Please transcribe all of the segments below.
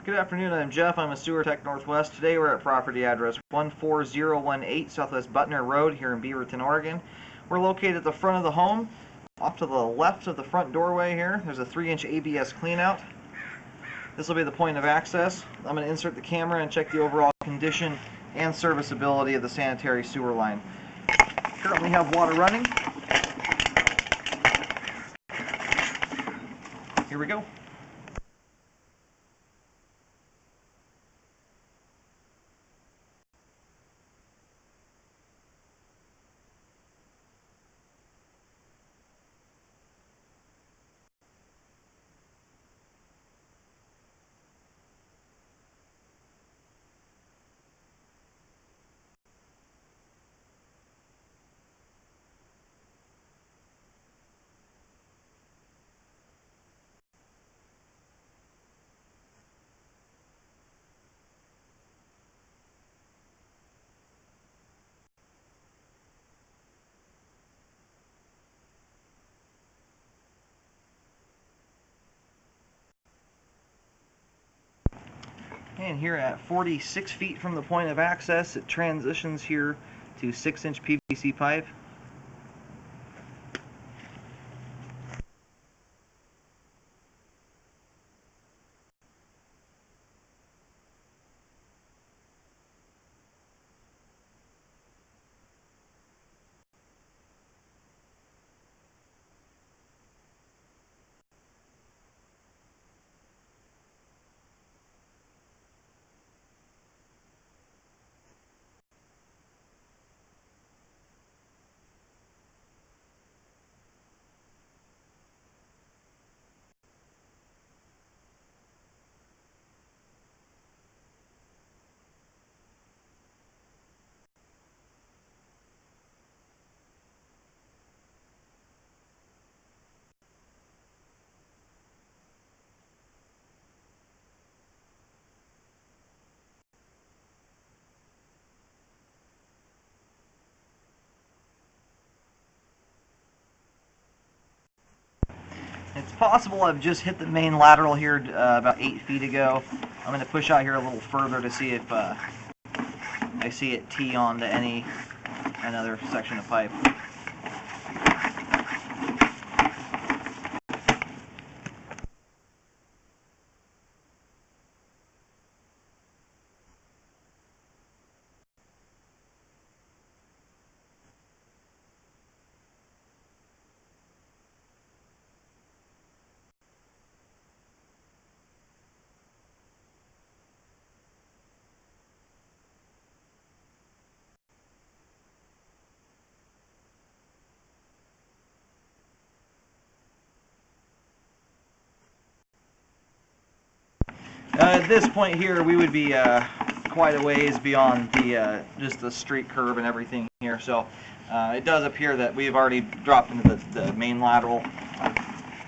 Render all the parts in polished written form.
Good afternoon, I'm Jeff. I'm a Sewer Tech Northwest. Today we're at property address 14018 Southwest Butner Road here in Beaverton, Oregon. We're located at the front of the home. Off to the left of the front doorway here, there's a 3-inch ABS cleanout. This will be the point of access. I'm going to insert the camera and check the overall condition and serviceability of the sanitary sewer line. Currently have water running. Here we go. And here at 46 feet from the point of access, it transitions here to 6-inch PVC pipe. It's possible I've just hit the main lateral here about 8 feet ago. I'm going to push out here a little further to see if I see it tee onto another section of pipe. At this point here, we would be quite a ways beyond the just the street curb and everything here. So it does appear that we've already dropped into the main lateral.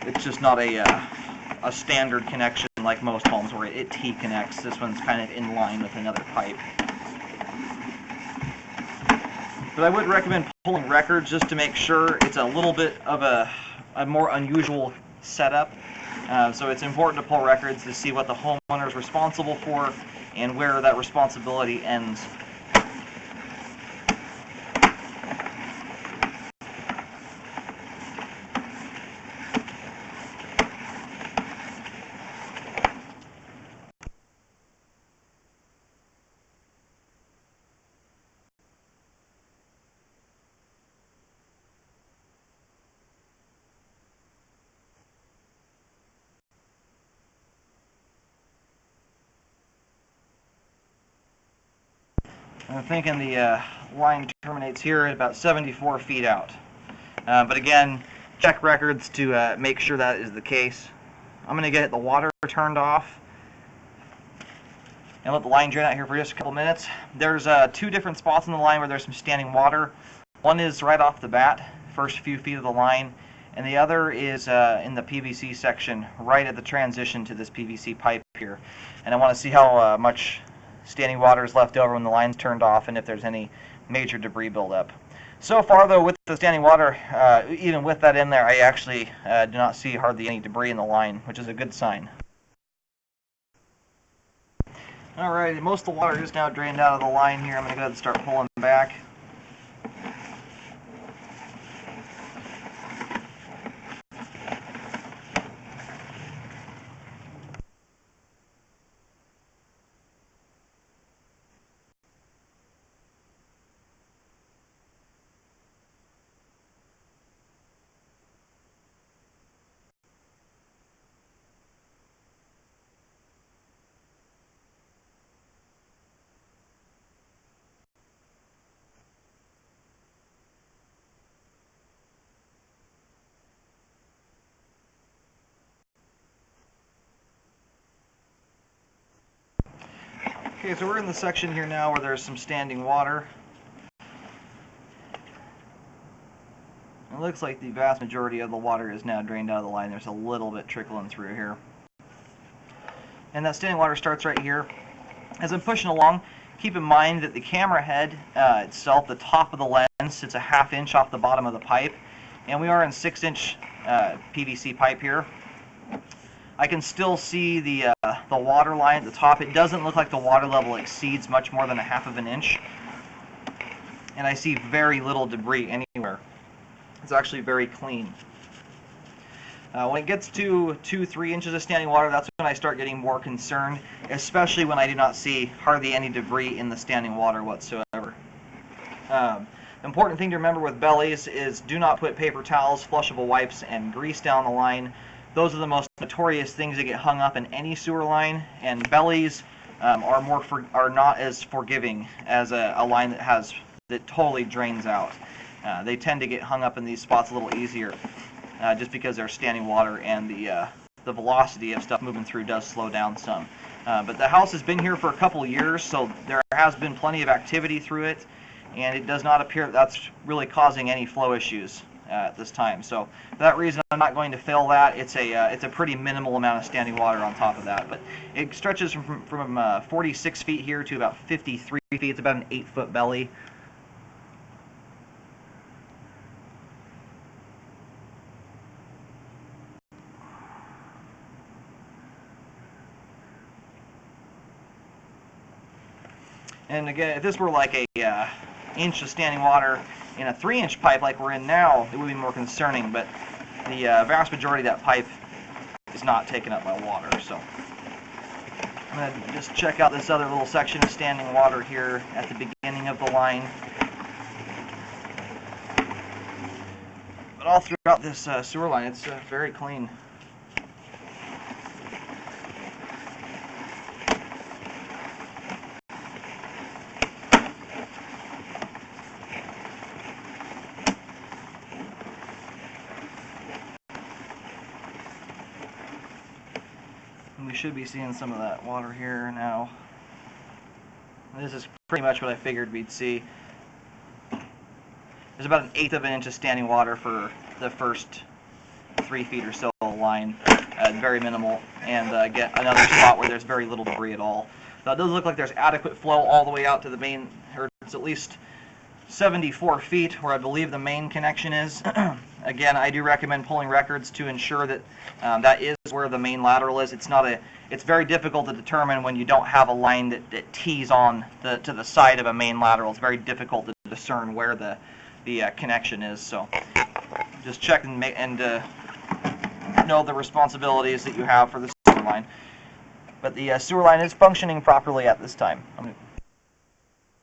It's just not a standard connection like most homes where it T-connects. This one's kind of in line with another pipe. But I would recommend pulling records just to make sure. It's a little bit of a more unusual setup. So it's important to pull records to see what the homeowner is responsible for and where that responsibility ends. I'm thinking the line terminates here at about 74 feet out. But again, check records to make sure that is the case. I'm going to get the water turned off and let the line drain out here for just a couple minutes. There's 2 different spots in the line where there's some standing water. One is right off the bat, first few feet of the line, and the other is in the PVC section right at the transition to this PVC pipe here. And I want to see how much standing water is left over when the line's turned off and if there's any major debris buildup. So far though, with the standing water, even with that in there, I actually do not see hardly any debris in the line, which is a good sign. Alright, most of the water is now drained out of the line here. I'm going to go ahead and start pulling back. Okay, so we're in the section here now where there's some standing water. It looks like the vast majority of the water is now drained out of the line. There's a little bit trickling through here. And that standing water starts right here. As I'm pushing along, keep in mind that the camera head itself, the top of the lens, sits a ½ inch off the bottom of the pipe. And we are in 6-inch PVC pipe here. I can still see the water line at the top. It doesn't look like the water level exceeds much more than a ½ inch. And I see very little debris anywhere. It's actually very clean. When it gets to 2-3 inches of standing water, that's when I start getting more concerned, especially when I do not see hardly any debris in the standing water whatsoever. The important thing to remember with bellies is do not put paper towels, flushable wipes, and grease down the line. Those are the most notorious things that get hung up in any sewer line, and bellies are not as forgiving as a line that totally drains out. They tend to get hung up in these spots a little easier, just because there's standing water and the velocity of stuff moving through does slow down some. But the house has been here for a couple of years, so there has been plenty of activity through it, and it does not appear that's really causing any flow issues at this time. So for that reason, I'm not going to fill that. It's a pretty minimal amount of standing water on top of that, but it stretches from 46 feet here to about 53 feet. It's about an 8-foot belly. And again, if this were like a inch of standing water in a 3-inch pipe like we're in now, it would be more concerning, but the vast majority of that pipe is not taken up by water. So I'm going to just check out this other little section of standing water here at the beginning of the line. But all throughout this sewer line, it's very clean. We should be seeing some of that water here now. This is pretty much what I figured we'd see. There's about an 1/8 of an inch of standing water for the first 3 feet or so of the line. Very minimal. And get another spot where there's very little debris at all. So it does look like there's adequate flow all the way out to the main, or it's at least 74 feet where I believe the main connection is. Again, I do recommend pulling records to ensure that that is where the main lateral is. It's very difficult to determine when you don't have a line that tees on to the side of a main lateral. It's very difficult to discern where the connection is. So just check and know the responsibilities that you have for the sewer line. But the sewer line is functioning properly at this time.